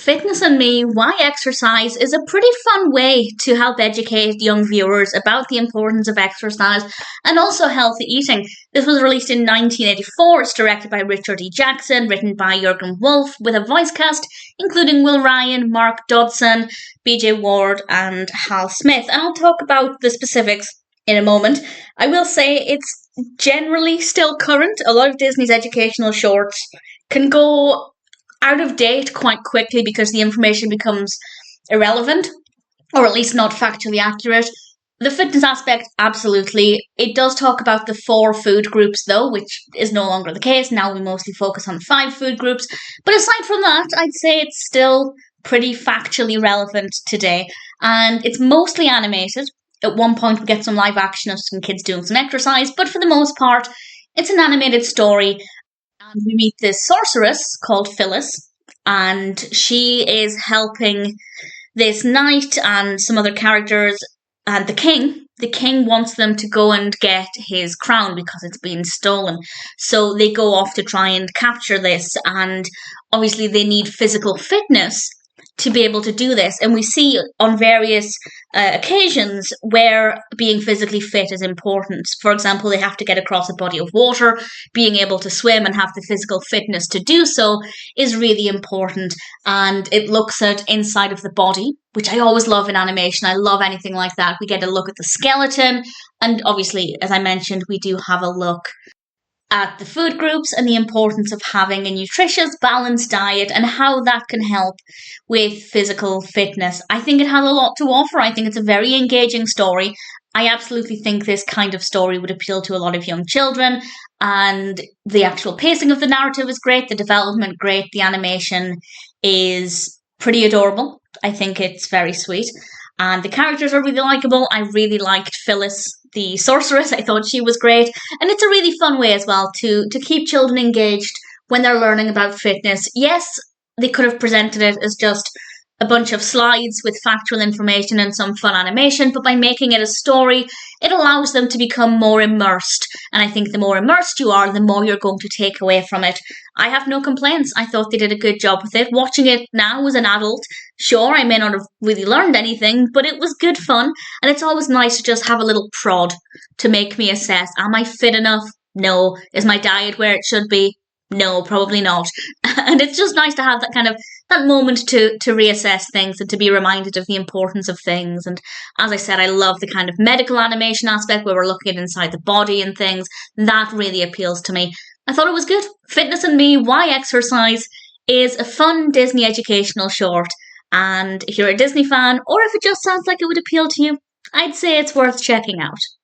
Fitness and Me, Why Exercise is a pretty fun way to help educate young viewers about the importance of exercise and also healthy eating. This was released in 1984. It's directed by Richard E. Jackson, written by Jurgen Wolff, with a voice cast including Will Ryan, Mark Dodson, BJ Ward, and Hal Smith. And I'll talk about the specifics in a moment. I will say it's generally still current. A lot of Disney's educational shorts can go out of date quite quickly because the information becomes irrelevant, or at least not factually accurate. The fitness aspect, absolutely. It does talk about the 4 food groups, though, which is no longer the case. Now we mostly focus on 5 food groups. But aside from that, I'd say it's still pretty factually relevant today. And it's mostly animated. At one point, we get some live action of some kids doing some exercise, but for the most part, it's an animated story. And we meet this sorceress called Phyllis, and she is helping this knight and some other characters, and the king. The king wants them to go and get his crown because it's been stolen. So they go off to try and capture this, and obviously they need physical fitness to be able to do this. And we see on various occasions where being physically fit is important. For example, they have to get across a body of water. Being able to swim and have the physical fitness to do so is really important. And it looks at inside of the body, which I always love in animation. I love anything like that. We get a look at the skeleton. And obviously, as I mentioned, we do have a look at the food groups and the importance of having a nutritious, balanced diet and how that can help with physical fitness. I think it has a lot to offer. I think it's a very engaging story. I absolutely think this kind of story would appeal to a lot of young children, and the actual pacing of the narrative is great, the development great, the animation is pretty adorable. I think it's very sweet. And the characters are really likeable. I really liked Phyllis, the sorceress. I thought she was great. And it's a really fun way as well to keep children engaged when they're learning about fitness. Yes, they could have presented it as just a bunch of slides with factual information and some fun animation, but by making it a story, it allows them to become more immersed. And I think the more immersed you are, the more you're going to take away from it. I have no complaints. I thought they did a good job with it. Watching it now as an adult, sure, I may not have really learned anything, but it was good fun. And it's always nice to just have a little prod to make me assess, am I fit enough? No. Is my diet where it should be? No, probably not. And it's just nice to have that moment to reassess things and to be reminded of the importance of things. And as I said, I love the kind of medical animation aspect where we're looking at inside the body and things. That really appeals to me. I thought it was good. Fitness and Me, Why Exercise is a fun Disney educational short. And if you're a Disney fan, or if it just sounds like it would appeal to you, I'd say it's worth checking out.